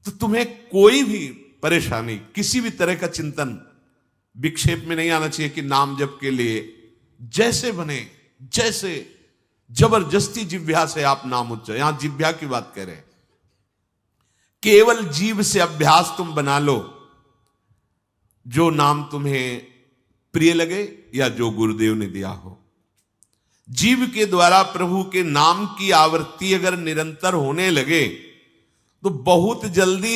तो तुम्हें कोई भी परेशानी, किसी भी तरह का चिंतन विक्षेप में नहीं आना चाहिए कि नाम जप के लिए जैसे बने, जैसे जबरदस्ती जिह्वा से आप नाम उच्चारण, यहां जिह्वा की बात कह रहे हैं, केवल जीव से अभ्यास तुम बना लो, जो नाम तुम्हें प्रिय लगे या जो गुरुदेव ने दिया हो। जीव के द्वारा प्रभु के नाम की आवृत्ति अगर निरंतर होने लगे तो बहुत जल्दी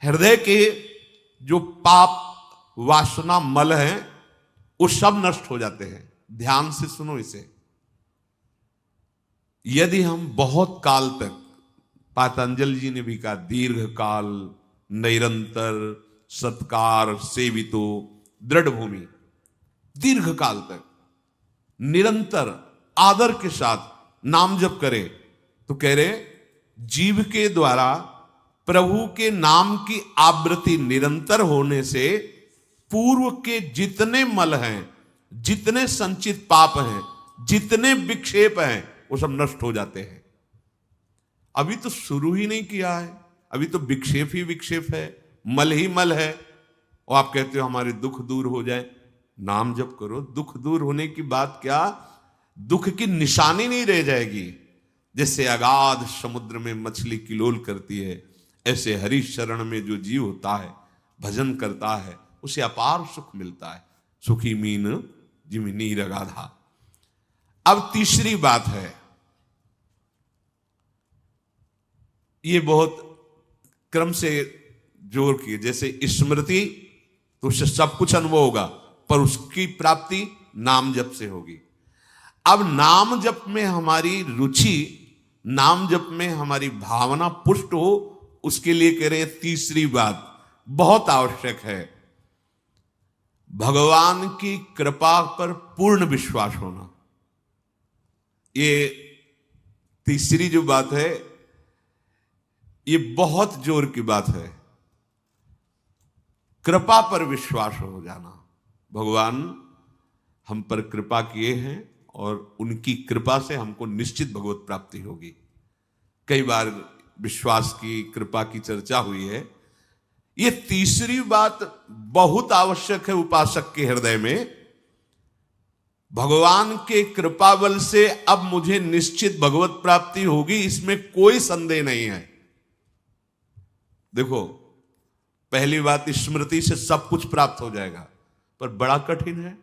हृदय के जो पाप वासना मल हैं वो सब नष्ट हो जाते हैं। ध्यान से सुनो इसे। यदि हम बहुत काल तक, पातंजलि जी ने भी कहा, दीर्घ काल निरंतर सत्कार सेवितो दृढ़ भूमि, दीर्घ काल तक निरंतर आदर के साथ नाम जप करे, तो कह रहे जीव के द्वारा प्रभु के नाम की आवृत्ति निरंतर होने से पूर्व के जितने मल हैं, जितने संचित पाप हैं, जितने विक्षेप हैं, वो सब नष्ट हो जाते हैं। अभी तो शुरू ही नहीं किया है, अभी तो विक्षेप ही विक्षेप है, मल ही मल है, और आप कहते हो हमारे दुख दूर हो जाए। नाम जप करो, दुख दूर होने की बात क्या, दुख की निशानी नहीं रह जाएगी। जैसे अगाध समुद्र में मछली किलोल करती है, ऐसे हरि शरण में जो जीव होता है, भजन करता है, उसे अपार सुख मिलता है। सुखी मीन जिमि नीर अगाधा। अब तीसरी बात है, ये बहुत क्रम से जोर की, जैसे स्मृति तो उससे सब कुछ अनुभव होगा, पर उसकी प्राप्ति नाम जप से होगी। अब नाम जप में हमारी रुचि, नाम जप में हमारी भावना पुष्ट हो, उसके लिए कह रहे हैं तीसरी बात बहुत आवश्यक है, भगवान की कृपा पर पूर्ण विश्वास होना। ये तीसरी जो बात है, ये बहुत जोर की बात है। कृपा पर विश्वास हो जाना, भगवान हम पर कृपा किए हैं और उनकी कृपा से हमको निश्चित भगवत प्राप्ति होगी। कई बार विश्वास की, कृपा की चर्चा हुई है। ये तीसरी बात बहुत आवश्यक है उपासक के हृदय में। भगवान के कृपा बल से अब मुझे निश्चित भगवत प्राप्ति होगी, इसमें कोई संदेह नहीं है। देखो, पहली बात, स्मृति से सब कुछ प्राप्त हो जाएगा, पर बड़ा कठिन है,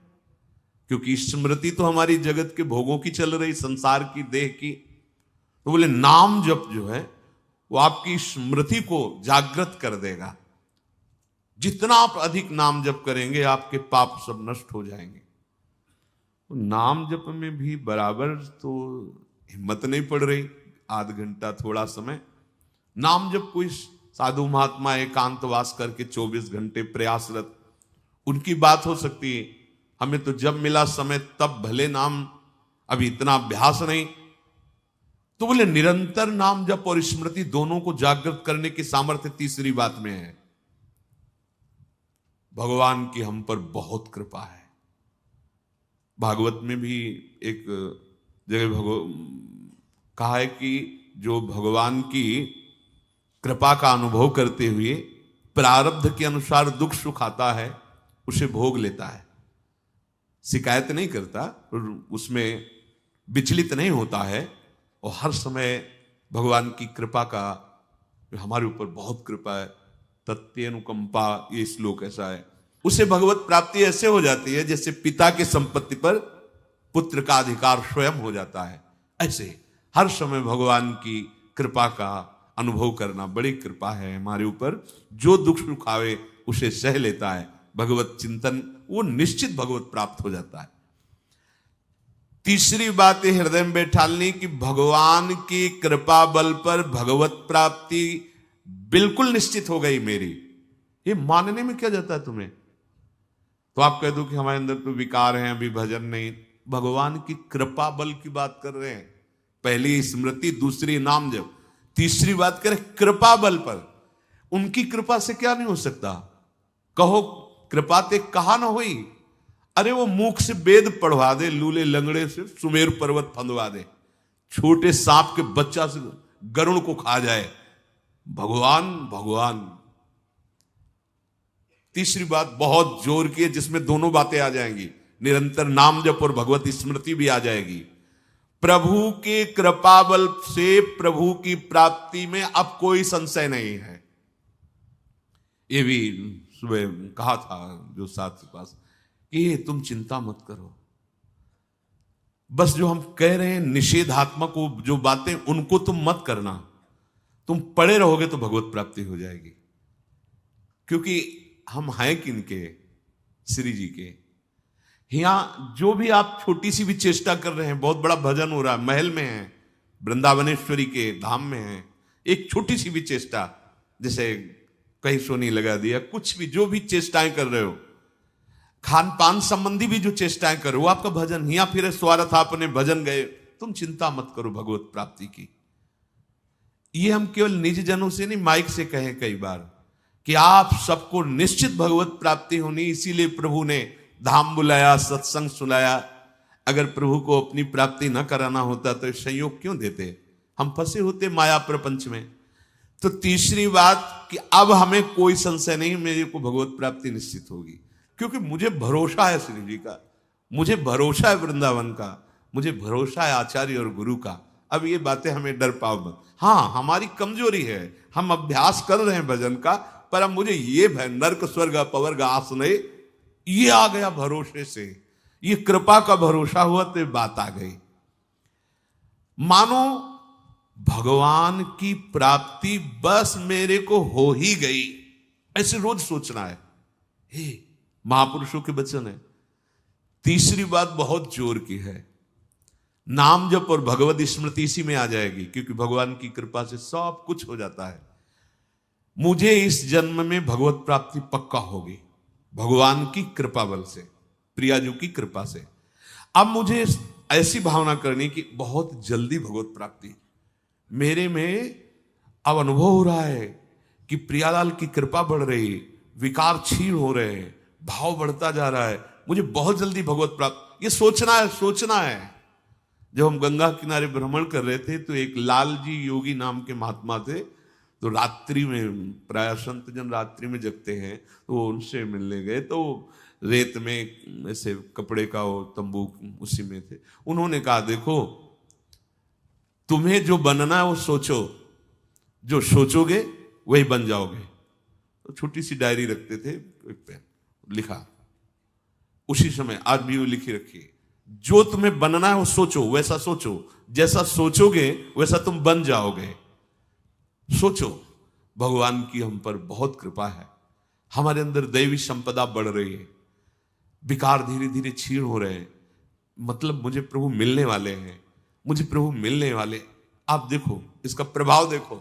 क्योंकि स्मृति तो हमारी जगत के भोगों की चल रही, संसार की, देह की। तो बोले नाम जप जो है वो आपकी स्मृति को जागृत कर देगा। जितना आप अधिक नाम जप करेंगे, आपके पाप सब नष्ट हो जाएंगे। नाम जप में भी बराबर तो हिम्मत नहीं पड़ रही, आध घंटा थोड़ा समय। नाम जप कोई साधु महात्मा एकांतवास करके 24 घंटे प्रयासरत, उनकी बात हो सकती है। हमें तो जब मिला समय तब भले नाम, अभी इतना अभ्यास नहीं। तो बोले निरंतर नाम जप और स्मृति दोनों को जागृत करने की सामर्थ्य तीसरी बात में है। भगवान की हम पर बहुत कृपा है। भागवत में भी एक जगह कहा है कि जो भगवान की कृपा का अनुभव करते हुए प्रारब्ध के अनुसार दुख सुख आता है, उसे भोग लेता है, शिकायत नहीं करता, उसमें विचलित नहीं होता है, और हर समय भगवान की कृपा का, हमारे ऊपर बहुत कृपा है, तत्यनुकंपा, ये श्लोक ऐसा है। उसे भगवत प्राप्ति ऐसे हो जाती है जैसे पिता की संपत्ति पर पुत्र का अधिकार स्वयं हो जाता है। ऐसे हर समय भगवान की कृपा का अनुभव करना बड़ी कृपा है हमारे ऊपर। जो दुख सुख आवे उसे सह लेता है, भगवत चिंतन, वो निश्चित भगवत प्राप्त हो जाता है। तीसरी बात है हृदय में बैठालनी कि भगवान की कृपा बल पर भगवत प्राप्ति बिल्कुल निश्चित हो गई मेरी। ये मानने में क्या जाता है तुम्हें? तो आप कह दो कि हमारे अंदर तो विकार हैं, अभी भजन नहीं। भगवान की कृपा बल की बात कर रहे हैं। पहली स्मृति, दूसरी नाम जप, तीसरी बात करें कृपा बल पर। उनकी कृपा से क्या नहीं हो सकता? कहो कृपा ते कहा ना हुई। अरे वो मुख से वेद पढ़वा दे, लूले लंगड़े से सुमेर पर्वत फंदवा दे, छोटे सांप के बच्चा से गरुड़ को खा जाए, भगवान भगवान। तीसरी बात बहुत जोर की है, जिसमें दोनों बातें आ जाएंगी, निरंतर नाम जप और भगवत स्मृति भी आ जाएगी। प्रभु के कृपा बल से प्रभु की प्राप्ति में अब कोई संशय नहीं है। ये भी सुबह कहा था जो साथ के पास कि तुम चिंता मत करो, बस जो हम कह रहे हैं निषेधात्मक जो बातें उनको तुम मत करना, तुम पड़े रहोगे तो भगवत प्राप्ति हो जाएगी। क्योंकि हम हैं किनके? श्री जी के। यहां जो भी आप छोटी सी भी चेष्टा कर रहे हैं, बहुत बड़ा भजन हो रहा है, महल में है, वृंदावनेश्वरी के धाम में है, एक छोटी सी भी चेष्टा, जैसे कहीं सोनी लगा दिया, कुछ भी जो भी चेष्टाएं कर रहे हो, खान पान संबंधी भी जो चेष्टाएं कर रहे हो, वो आपका भजन। या फिर स्वार्थ आपने भजन गए, तुम चिंता मत करो भगवत प्राप्ति की। ये हम केवल निज जनों से नहीं, माइक से कहें कई बार कि आप सबको निश्चित भगवत प्राप्ति होनी, इसीलिए प्रभु ने धाम बुलाया, सत्संग सुनाया। अगर प्रभु को अपनी प्राप्ति न कराना होता तो संयोग क्यों देते? हम फंसे होते माया प्रपंच में। तो तीसरी बात कि अब हमें कोई संशय नहीं, मेरे को भगवत प्राप्ति निश्चित होगी, क्योंकि मुझे भरोसा है श्री जी का, मुझे भरोसा है वृंदावन का, मुझे भरोसा है आचार्य और गुरु का। अब ये बातें हमें डर पाओ मत। हाँ, हमारी कमजोरी है, हम अभ्यास कर रहे हैं भजन का, पर अब मुझे ये भय नर्क स्वर्ग अपवर्ग आसने ये आ गया भरोसे से, ये कृपा का भरोसा हुआ तो बात आ गई। मानो भगवान की प्राप्ति बस मेरे को हो ही गई, ऐसे रोज सोचना है। हे महापुरुषों के वचन है। तीसरी बात बहुत जोर की है, नाम जप और भगवत स्मृति इसी में आ जाएगी, क्योंकि भगवान की कृपा से सब कुछ हो जाता है। मुझे इस जन्म में भगवत प्राप्ति पक्का होगी, भगवान की कृपा बल से, प्रियाजू की कृपा से। अब मुझे ऐसी भावना करनी कि बहुत जल्दी भगवत प्राप्ति मेरे में अब अनुभव हो रहा है कि प्रियालाल की कृपा बढ़ रही, विकार क्षीण हो रहे हैं, भाव बढ़ता जा रहा है, मुझे बहुत जल्दी भगवत प्राप्त। ये सोचना है, सोचना है। जब हम गंगा किनारे भ्रमण कर रहे थे तो एक लाल जी योगी नाम के महात्मा थे, तो रात्रि में, प्राय संत जन रात्रि में जगते हैं, तो उनसे मिलने गए, तो रेत में ऐसे कपड़े का वो तंबू उसी में थे। उन्होंने कहा देखो, तुम्हें जो बनना है वो सोचो, जो सोचोगे वही बन जाओगे। तो छोटी सी डायरी रखते थे, एक पेन लिखा, उसी समय आज भी वो लिखी रखी, जो तुम्हें बनना है वो सोचो, वैसा सोचो, जैसा सोचोगे वैसा तुम बन जाओगे। सोचो, भगवान की हम पर बहुत कृपा है, हमारे अंदर दैवी संपदा बढ़ रही है, विकार धीरे धीरे क्षीण हो रहे हैं, मतलब मुझे प्रभु मिलने वाले हैं, मुझे प्रभु मिलने वाले। आप देखो इसका प्रभाव देखो,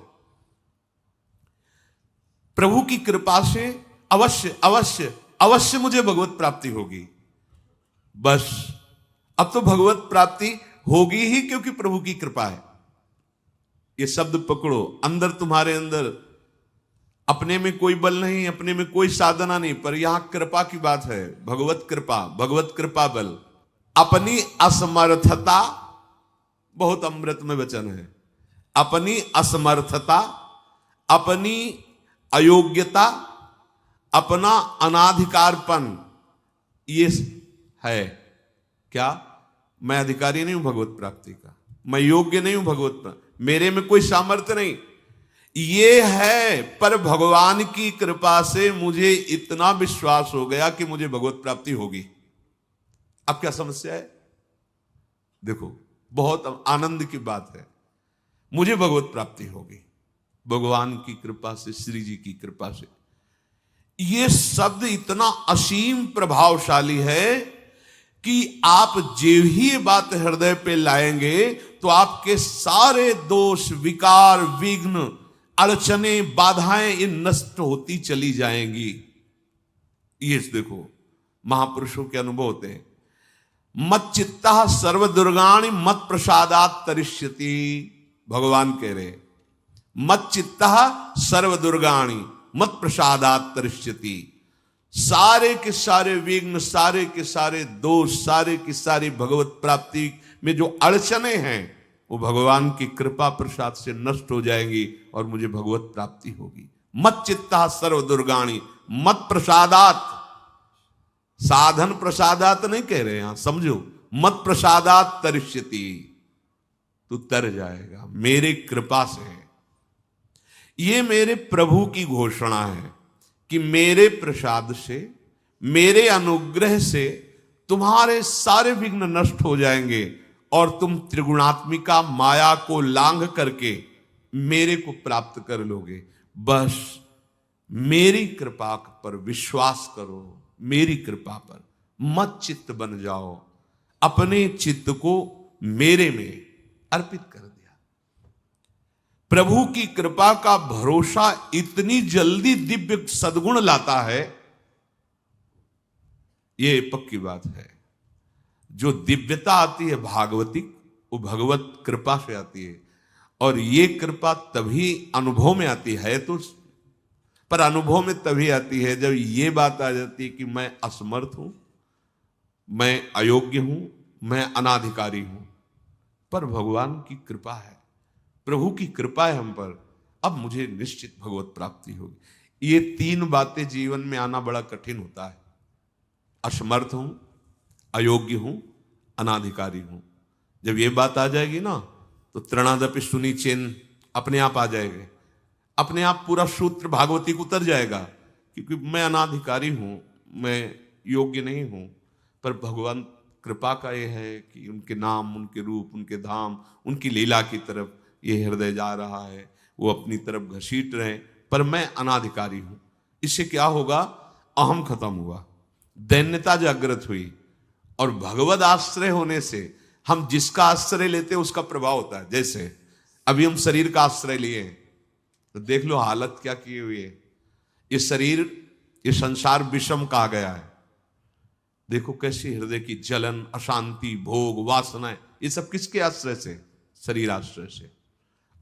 प्रभु की कृपा से अवश्य अवश्य अवश्य मुझे भगवत प्राप्ति होगी। बस अब तो भगवत प्राप्ति होगी ही, क्योंकि प्रभु की कृपा है। ये शब्द पकड़ो, अंदर तुम्हारे अंदर अपने में कोई बल नहीं, अपने में कोई साधना नहीं, पर यहां कृपा की बात है, भगवत कृपा, भगवत कृपा बल। अपनी असमर्थता, बहुत अमृत में वचन है, अपनी असमर्थता, अपनी अयोग्यता, अपना अनाधिकारपन, ये है क्या? मैं अधिकारी नहीं हूं भगवत प्राप्ति का, मैं योग्य नहीं हूं भगवत प्राप्ति, मेरे में कोई सामर्थ्य नहीं, ये है। पर भगवान की कृपा से मुझे इतना विश्वास हो गया कि मुझे भगवत प्राप्ति होगी। अब क्या समस्या है? देखो, बहुत आनंद की बात है, मुझे भगवत प्राप्ति होगी भगवान की कृपा से, श्री जी की कृपा से। ये शब्द इतना असीम प्रभावशाली है कि आप जो ही ये बात हृदय पे लाएंगे तो आपके सारे दोष, विकार, विघ्न, अड़चने, बाधाएं ये नष्ट होती चली जाएंगी। ये देखो महापुरुषों के अनुभव होते हैं। मत चित्ता सर्व दुर्गाणि मत प्रसादात तरिष्यति, भगवान कह रहे, मत चित्ता सर्व दुर्गाणि मत प्रसादात तरिष्यति। सारे के सारे विघ्न, सारे के सारे दोष, सारे की सारी भगवत प्राप्ति में जो अड़चने हैं वो भगवान की कृपा प्रसाद से नष्ट हो जाएंगी और मुझे भगवत प्राप्ति होगी। मत चित्ता सर्व दुर्गाणी मत प्रसादात, साधन प्रसादात नहीं कह रहे यहां, समझो, मत प्रसादात तरिष्यति, तू तर जाएगा मेरे कृपा से। ये मेरे प्रभु की घोषणा है कि मेरे प्रसाद से, मेरे अनुग्रह से तुम्हारे सारे विघ्न नष्ट हो जाएंगे और तुम त्रिगुणात्मिका माया को लांघ करके मेरे को प्राप्त कर लोगे। बस मेरी कृपा पर विश्वास करो, मेरी कृपा पर मत चित्त बन जाओ। अपने चित्त को मेरे में अर्पित कर दिया। प्रभु की कृपा का भरोसा इतनी जल्दी दिव्य सद्गुण लाता है, ये पक्की बात है। जो दिव्यता आती है भागवतिक, वो भगवत कृपा से आती है, और ये कृपा तभी अनुभव में आती है, तो पर अनुभव में तभी आती है जब ये बात आ जाती है कि मैं असमर्थ हूं, मैं अयोग्य हूं, मैं अनाधिकारी हूं। पर भगवान की कृपा है, प्रभु की कृपा है हम पर, अब मुझे निश्चित भगवत प्राप्ति होगी। ये तीन बातें जीवन में आना बड़ा कठिन होता है। असमर्थ हूं, अयोग्य हूं, अनाधिकारी हूं। जब ये बात आ जाएगी ना, तो तृणादपि सुनी चेन अपने आप आ जाएंगे, अपने आप पूरा सूत्र भागवती को उतर जाएगा, क्योंकि मैं अनाधिकारी हूं, मैं योग्य नहीं हूं। पर भगवान कृपा का ये है कि उनके नाम, उनके रूप, उनके धाम, उनकी लीला की तरफ ये हृदय जा रहा है, वो अपनी तरफ घसीट रहे, पर मैं अनाधिकारी हूं। इससे क्या होगा? अहम खत्म हुआ, दैन्यता जागृत हुई, और भगवद आश्रय होने से हम जिसका आश्रय लेते हैं उसका प्रभाव होता है। जैसे अभी हम शरीर का आश्रय लिए, तो देख लो हालत क्या की हुई है। ये शरीर, ये संसार विषम कहा गया है। देखो कैसी हृदय की जलन, अशांति, भोग, वासनाएं, ये सब किसके आश्रय से? शरीर आश्रय से।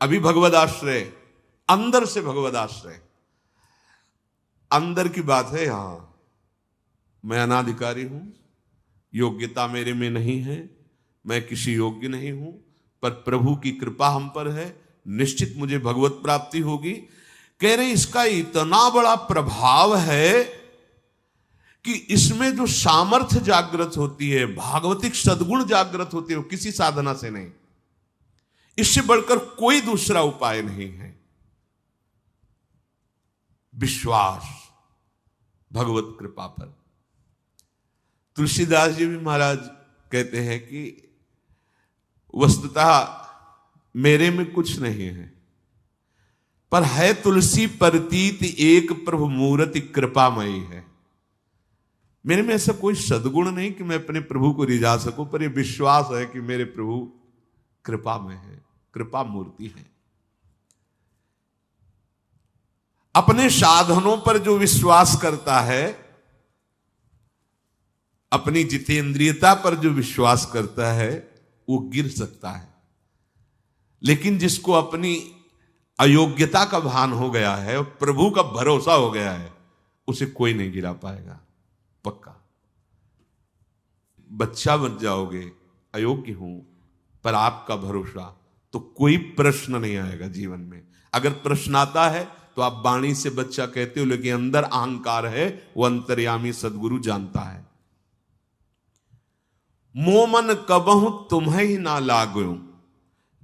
अभी भगवद आश्रय, अंदर से भगवद आश्रय, अंदर की बात है। यहां मैं अनाधिकारी हूं, योग्यता मेरे में नहीं है, मैं किसी योग्य नहीं हूं, पर प्रभु की कृपा हम पर है, निश्चित मुझे भगवत प्राप्ति होगी। कह रहे इसका इतना बड़ा प्रभाव है कि इसमें जो सामर्थ्य जागृत होती है, भागवतिक सद्गुण जागृत होती है, वो किसी साधना से नहीं, इससे बढ़कर कोई दूसरा उपाय नहीं है। विश्वास भगवत कृपा पर। तुलसीदास जी भी महाराज कहते हैं कि वस्तुतः मेरे में कुछ नहीं है, पर है तुलसी प्रतीत एक प्रभु मूर्ति कृपामयी है। मेरे में ऐसा कोई सद्गुण नहीं कि मैं अपने प्रभु को रिझा सकूं, पर यह विश्वास है कि मेरे प्रभु कृपामय है, कृपा मूर्ति है। अपने साधनों पर जो विश्वास करता है, अपनी जितेंद्रियता पर जो विश्वास करता है, वो गिर सकता है। लेकिन जिसको अपनी अयोग्यता का भान हो गया है और प्रभु का भरोसा हो गया है, उसे कोई नहीं गिरा पाएगा, पक्का। बच्चा बन जाओगे, अयोग्य हूं, पर आपका भरोसा, तो कोई प्रश्न नहीं आएगा जीवन में। अगर प्रश्न आता है तो आप वाणी से बच्चा कहते हो, लेकिन अंदर अहंकार है, वो अंतर्यामी सदगुरु जानता है। मोमन कबहु तुम्हें ही ना लागो,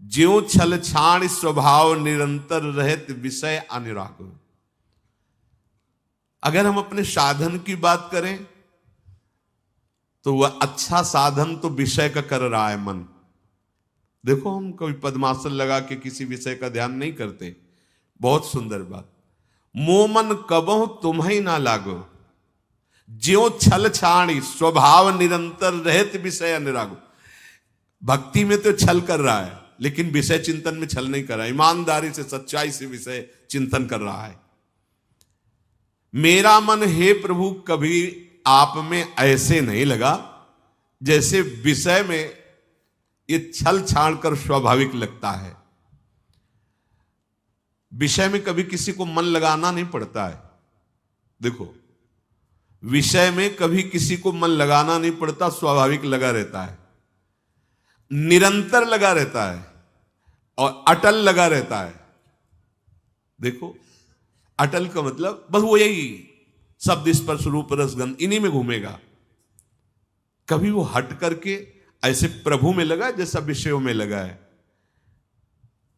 ज्यों छल छाण स्वभाव निरंतर रहत विषय अनुराग। अगर हम अपने साधन की बात करें तो वह अच्छा साधन तो विषय का कर रहा है मन। देखो हम कभी पद्मासन लगा के किसी विषय का ध्यान नहीं करते, बहुत सुंदर बात। मोमन कबहु तुम्हें ना लागो, ज्यों छल छाणी स्वभाव निरंतर रहत विषय अनुराग। भक्ति में तो छल कर रहा है, लेकिन विषय चिंतन में छल नहीं कर रहा है, ईमानदारी से, सच्चाई से विषय चिंतन कर रहा है। मेरा मन हे प्रभु कभी आप में ऐसे नहीं लगा जैसे विषय में ये छल छाड़ कर स्वाभाविक लगता है। विषय में कभी किसी को मन लगाना नहीं पड़ता है। देखो, विषय में कभी किसी को मन लगाना नहीं पड़ता, स्वाभाविक लगा रहता है, निरंतर लगा रहता है। और अटल लगा रहता है। देखो, अटल का मतलब बस वो यही शब्द स्पर्श रूप रसगंध इन्हीं में घूमेगा। कभी वो हट करके ऐसे प्रभु में लगा जैसा विषयों में लगा है।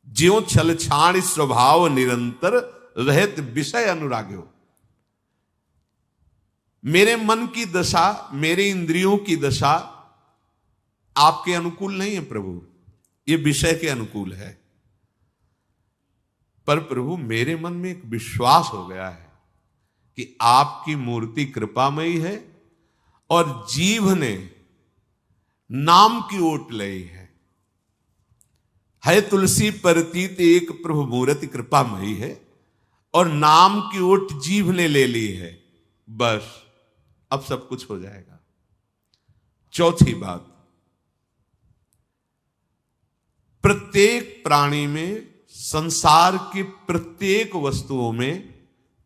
ज्यों छल छाण स्वभाव निरंतर रहत विषय अनुराग्यो। मेरे मन की दशा, मेरे इंद्रियों की दशा आपके अनुकूल नहीं है प्रभु, ये विषय के अनुकूल है। पर प्रभु मेरे मन में एक विश्वास हो गया है कि आपकी मूर्ति कृपामयी है और जीव ने नाम की ओट लई है तुलसी परतीत एक प्रभु मूर्ति कृपामयी है और नाम की ओट जीव ने ले ली है। बस अब सब कुछ हो जाएगा। चौथी बात, प्रत्येक प्राणी में, संसार की प्रत्येक वस्तुओं में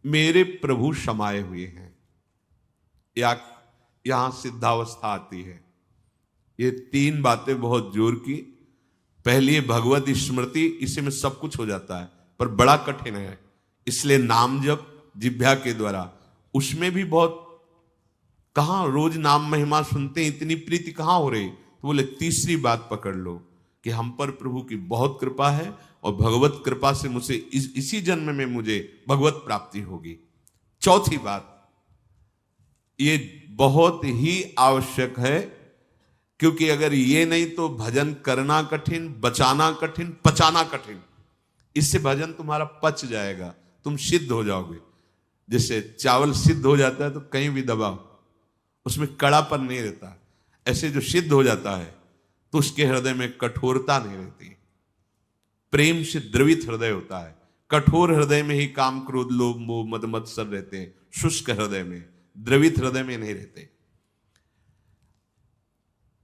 मेरे प्रभु समाये हुए हैं। यहां सिद्धावस्था आती है। ये तीन बातें बहुत जोर की। पहली है भगवत स्मृति, इसी में सब कुछ हो जाता है, पर बड़ा कठिन है। इसलिए नाम जप जिह्वा के द्वारा, उसमें भी बहुत, कहां रोज नाम महिमा सुनते हैं, इतनी प्रीति कहां हो रही। तो बोले तीसरी बात पकड़ लो कि हम पर प्रभु की बहुत कृपा है और भगवत कृपा से मुझे इसी जन्म में मुझे भगवत प्राप्ति होगी। चौथी बात, ये बहुत ही आवश्यक है, क्योंकि अगर ये नहीं तो भजन करना कठिन, बचाना कठिन, पचाना कठिन। इससे भजन तुम्हारा पच जाएगा, तुम सिद्ध हो जाओगे। जैसे चावल सिद्ध हो जाता है तो कहीं भी दबाओ उसमें कड़ापन नहीं रहता, ऐसे जो सिद्ध हो जाता है तो उसके हृदय में कठोरता नहीं रहती। प्रेम से द्रवित हृदय होता है। कठोर हृदय में ही काम क्रोध लोभ मोह मद मत्सर रहते हैं, शुष्क हृदय में, द्रवित हृदय में नहीं रहते।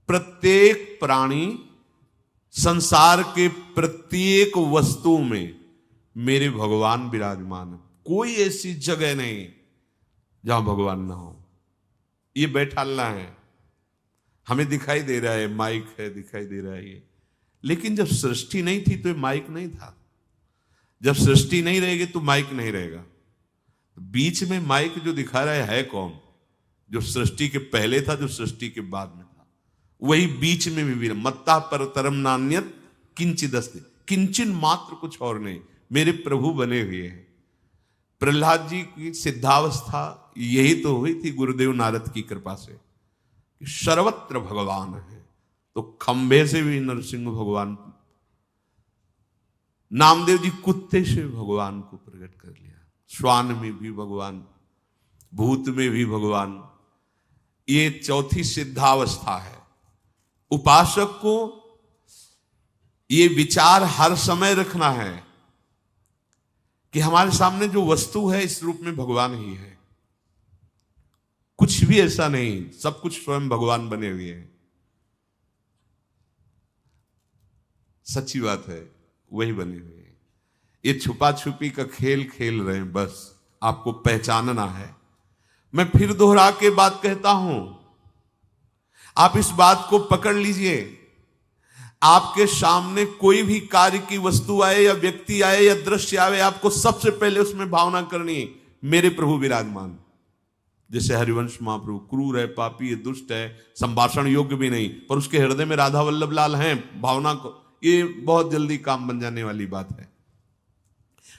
प्रत्येक प्राणी, संसार के प्रत्येक वस्तु में मेरे भगवान विराजमान है। कोई ऐसी जगह नहीं जहां भगवान ना हो। ये बैठालना है, हमें दिखाई दे रहा है, माइक है, दिखाई दे रहा है ये, लेकिन जब सृष्टि नहीं थी तो ये माइक नहीं था। जब सृष्टि नहीं रहेगी तो माइक नहीं रहेगा। बीच में माइक जो दिखा रहा है कौन? जो सृष्टि के पहले था, जो सृष्टि के बाद में था, वही बीच में भी मत्ता पर तरम नान्यत किंचित अस्ति, किंचन मात्र कुछ और नहीं, मेरे प्रभु बने हुए हैं। प्रहलाद जी की सिद्धावस्था यही तो हुई थी गुरुदेव नारद की कृपा से, कि सर्वत्र भगवान है। तो खंबे से भी नरसिंह भगवान, नामदेव जी कुत्ते से भगवान को प्रकट कर लिया, श्वान में भी भगवान, भूत में भी भगवान। ये चौथी सिद्धावस्था है। उपासक को ये विचार हर समय रखना है कि हमारे सामने जो वस्तु है इस रूप में भगवान ही है, कुछ भी ऐसा नहीं, सब कुछ स्वयं भगवान बने हुए हैं। सच्ची बात है, वही बने हुए हैं। ये छुपा छुपी का खेल खेल रहे हैं, बस आपको पहचानना है। मैं फिर दोहरा के बात कहता हूं, आप इस बात को पकड़ लीजिए। आपके सामने कोई भी कार्य की वस्तु आए या व्यक्ति आए या दृश्य आए, आपको सबसे पहले उसमें भावना करनी है, मेरे प्रभु विराजमान। जैसे हरिवंश महाप्रभु क्रूर है, पापी है, दुष्ट है, संभाषण योग्य भी नहीं, पर उसके हृदय में राधा वल्लभ लाल हैं, भावना को, ये बहुत जल्दी काम बन जाने वाली बात है।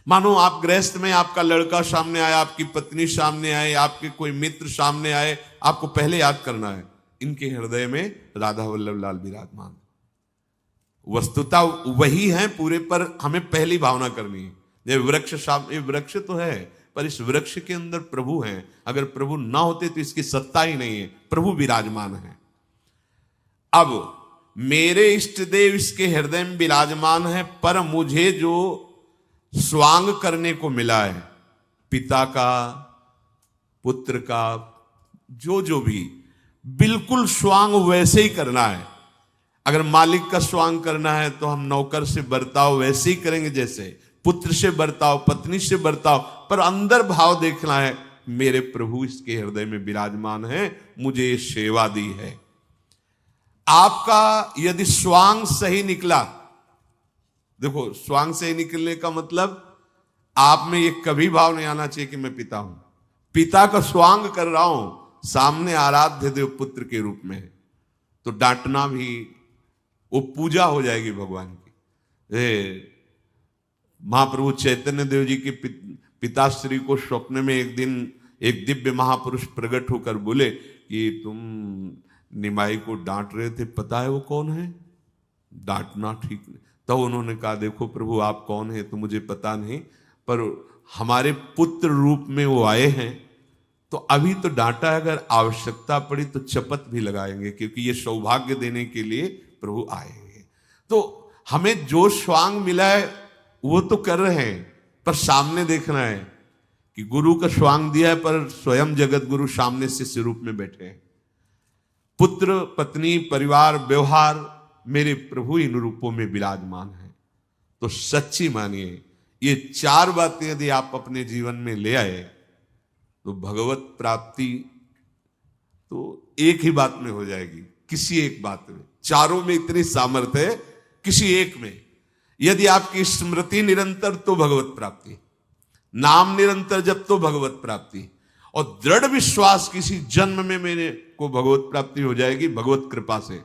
मानो आप गृहस्थ में, आपका लड़का सामने आया, आपकी पत्नी सामने आए, आपके कोई मित्र सामने आए, आपको पहले याद करना है इनके हृदय में राधा वल्लभ लाल विराजमान। वस्तुता वही है पूरे, पर हमें पहली भावना करनी है। ये वृक्ष सामने, वृक्ष तो है, पर इस वृक्ष के अंदर प्रभु हैं। अगर प्रभु ना होते तो इसकी सत्ता ही नहीं है, प्रभु विराजमान है। अब मेरे इष्ट देव इसके हृदय में विराजमान है, पर मुझे जो स्वांग करने को मिला है, पिता का, पुत्र का, जो भी, बिल्कुल स्वांग वैसे ही करना है। अगर मालिक का स्वांग करना है तो हम नौकर से बर्ताव वैसे ही करेंगे, जैसे पुत्र से बर्ताव, पत्नी से बर्ताव, पर अंदर भाव देखना है, मेरे प्रभु इसके हृदय में विराजमान है, मुझे ये सेवा दी है। आपका यदि स्वांग सही निकला देखो, स्वांग से निकलने का मतलब आप में ये कभी भाव नहीं आना चाहिए कि मैं पिता हूं। पिता का स्वांग कर रहा हूं, सामने आराध्य देव पुत्र के रूप में है, तो डांटना भी वो पूजा हो जाएगी भगवान की। महाप्रभु चैतन्य देव जी के पिताश्री को स्वप्न में एक दिन एक दिव्य महापुरुष प्रकट होकर बोले कि तुम निमाई को डांट रहे थे, पता है वो कौन है? डांटना ठीक नहीं। तो उन्होंने कहा, देखो प्रभु आप कौन है तो मुझे पता नहीं, पर हमारे पुत्र रूप में वो आए हैं, तो अभी तो डांटा है, अगर आवश्यकता पड़ी तो चपत भी लगाएंगे, क्योंकि ये सौभाग्य देने के लिए प्रभु आएंगे। तो हमें जो स्वांग मिला है वो तो कर रहे हैं, पर सामने देखना है कि गुरु का स्वांग दिया है, पर स्वयं जगत गुरु सामने शिष्य रूप में बैठे हैं। पुत्र, पत्नी, परिवार, व्यवहार, मेरे प्रभु इन रूपों में विराजमान है। तो सच्ची मानिए, ये चार बातें यदि आप अपने जीवन में ले आए तो भगवत प्राप्ति तो एक ही बात में हो जाएगी, किसी एक बात में। चारों में इतनी सामर्थ्य है, किसी एक में यदि आपकी स्मृति निरंतर तो भगवत प्राप्ति, नाम निरंतर जब तो भगवत प्राप्ति, और दृढ़ विश्वास किसी जन्म में मेरे को भगवत प्राप्ति हो जाएगी भगवत कृपा से,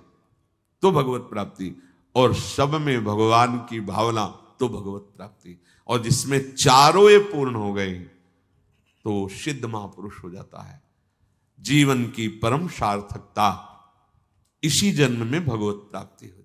तो भगवत प्राप्ति, और सब में भगवान की भावना तो भगवत प्राप्ति। और जिसमें चारों ये पूर्ण हो गए तो सिद्ध महापुरुष हो जाता है। जीवन की परम सार्थकता इसी जन्म में भगवत प्राप्ति हो